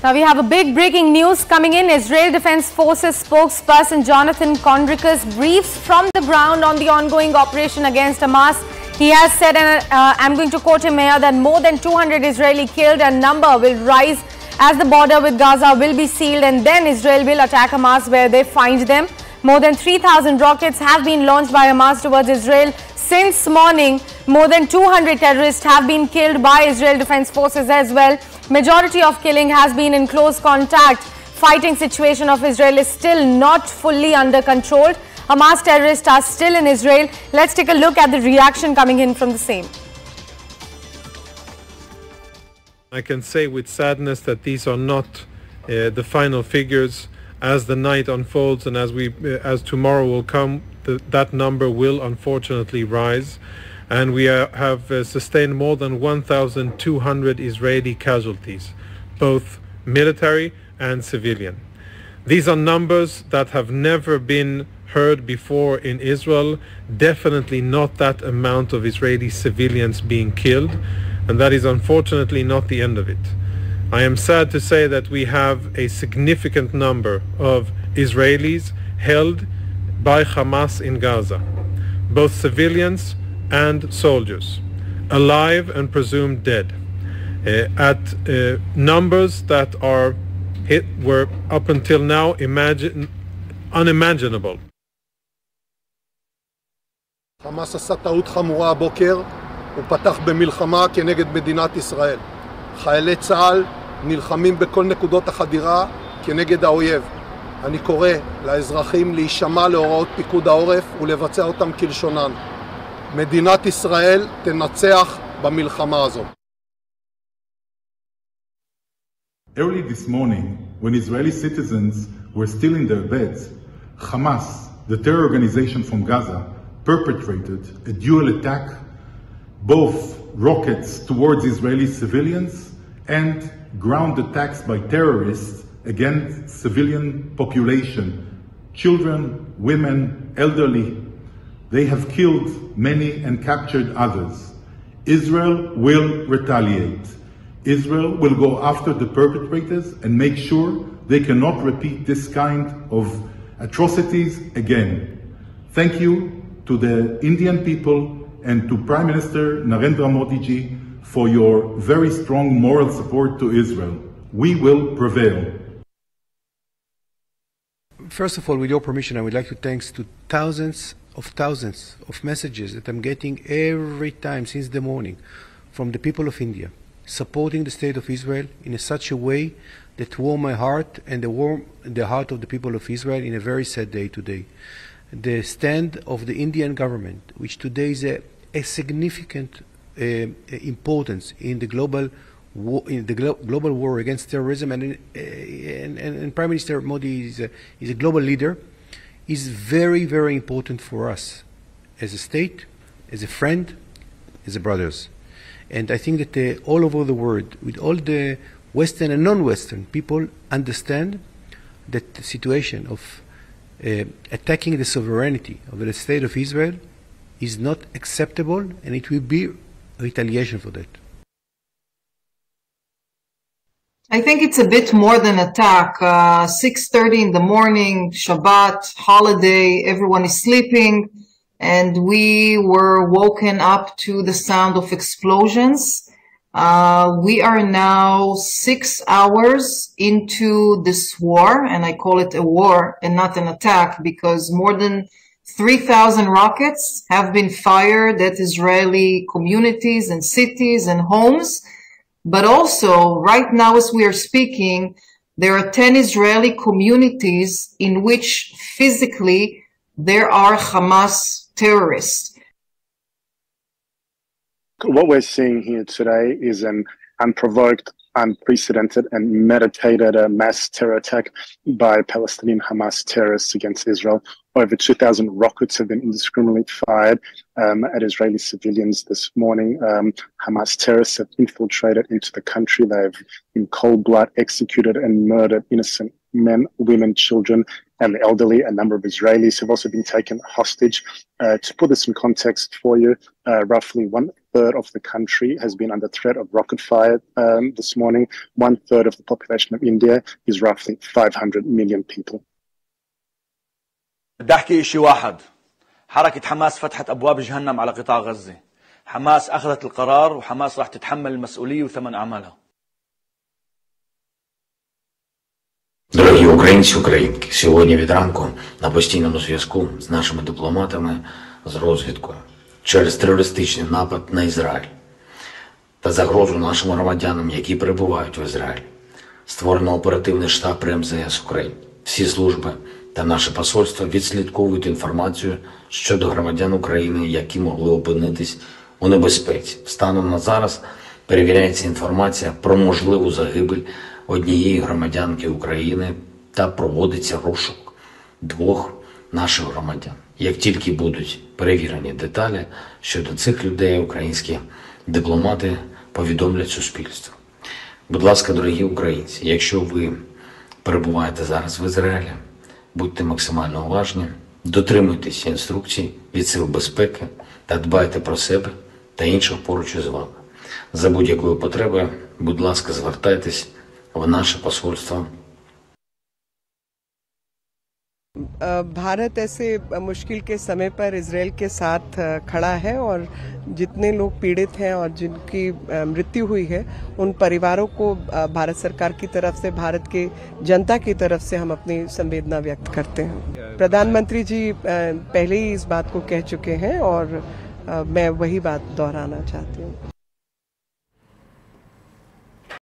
Now we have a big breaking news coming in. Israel Defense Forces spokesperson Jonathan Conricus briefs from the ground on the ongoing operation against Hamas. He has said, and I'm going to quote him here, that more than 200 Israeli killed and number will rise as the border with Gaza will be sealed, and then Israel will attack Hamas where they find them. More than 3,000 rockets have been launched by Hamas towards Israel since morning. More than 200 terrorists have been killed by Israel Defense Forces as well. Majority of killing has been in close contact. Fighting situation of Israel is still not fully under control. Hamas terrorists are still in Israel. Let's take a look at the reaction coming in from the same. I can say with sadness that these are not the final figures. As the night unfolds and as tomorrow will come, that number will unfortunately rise, and we have sustained more than 1,200 Israeli casualties, both military and civilian. These are numbers that have never been heard before in Israel, definitely not that amount of Israeli civilians being killed, and that is unfortunately not the end of it. I am sad to say that we have a significant number of Israelis held by Hamas in Gaza, both civilians and soldiers, alive and presumed dead, at numbers that were up until now unimaginable. חמאס עשה טעות חמורה הבוקר, הוא פתח במלחמה כנגד מדינת ישראל. חיילי צה"ל נלחמים בכל נקודות החדירה כנגד האויב. אני קורא לאזרחים להישמע להוראות פיקוד העורף ולבצע אותם כלשונן. מדינת ישראל תנצח במלחמה הזו. Early this morning, when Israeli citizens were still in their beds, Hamas, the terror organization from Gaza, perpetrated a dual attack, both rockets towards Israeli civilians and ground attacks by terrorists against civilian population, children, women, elderly. They have killed many and captured others. Israel will retaliate. Israel will go after the perpetrators and make sure they cannot repeat this kind of atrocities again. Thank you to the Indian people and to Prime Minister Narendra Modi ji for your very strong moral support to Israel. We will prevail. First of all, with your permission, I would like to thank to thousands of messages that I'm getting every time since the morning from the people of India, supporting the state of Israel in such a way that warm my heart and warm the heart of the people of Israel in a very sad day today. The stand of the Indian government, which today is a significant importance in the global war against terrorism, and Prime Minister Modi is a global leader, is very, very important for us as a state, as a friend, as a brothers. And I think that all over the world, with all the Western and non-Western people, understand that the situation of attacking the sovereignty of the state of Israel is not acceptable, and it will be retaliation for that. I think it's a bit more than attack. 6:30 in the morning, Shabbat, holiday, everyone is sleeping, and we were woken up to the sound of explosions. We are now 6 hours into this war, and I call it a war and not an attack because more than 3,000 rockets have been fired at Israeli communities and cities and homes. But also, right now as we are speaking, there are 10 Israeli communities in which physically there are Hamas terrorists. What we're seeing here today is an unprovoked, unprecedented and meditated mass terror attack by Palestinian Hamas terrorists against Israel. Over 2,000 rockets have been indiscriminately fired at Israeli civilians this morning. Hamas terrorists have infiltrated into the country. They've, in cold blood, executed and murdered innocent men, women, children, and the elderly. A number of Israelis have also been taken hostage. To put this in context for you, roughly 1/3 of the country has been under threat of rocket fire this morning. 1/3 of the population of India is roughly 500 million people. بدي احكي شيء واحد. حركة حماس فتحت أبواب جهنم على قطاع غزة. حماس أخذت القرار وحماس راح تتحمل المسؤولية وثمن أعمالها. Дорогі українці, українки, сьогодні від ранку на постійному зв'язку з нашими дипломатами з розвідкою через терористичний напад на Ізраїль та загрозу нашим громадянам, які перебувають в Ізраїлі. Створено оперативний штаб при МЗС України. Всі служби та наше посольство відслідковують інформацію щодо громадян України, які могли опинитись у небезпеці. Станом на зараз перевіряється інформація про можливу загибель однієї громадянки України та проводиться розшук 2 наших громадян. Як тільки будуть перевірені деталі щодо цих людей, українські дипломати повідомлять суспільство. Будь ласка, дорогі українці, якщо ви перебуваєте зараз в Ізраїлі, будьте максимально уважні, дотримуйтесь інструкцій від сил безпеки та дбайте про себе та інших поруч із вами. За будь-якою потребою, будь ласка, звертайтесь в наше посольство. Bharat ऐसे मुश्किल के समय पर Israel के साथ खड़ा है और जितने लोग पीड़ित हैं और जिनकी मृत्यु हुई है उन परिवारों को भारत सरकार की तरफ से, भारत के जनता की तरफ से हम अपनी संवेदना व्यक्त करते हैं। प्रधानमंत्री जी पहले ही इस बात को कह चुके हैं और मैं वही बात दोहराना चाहती हूँ।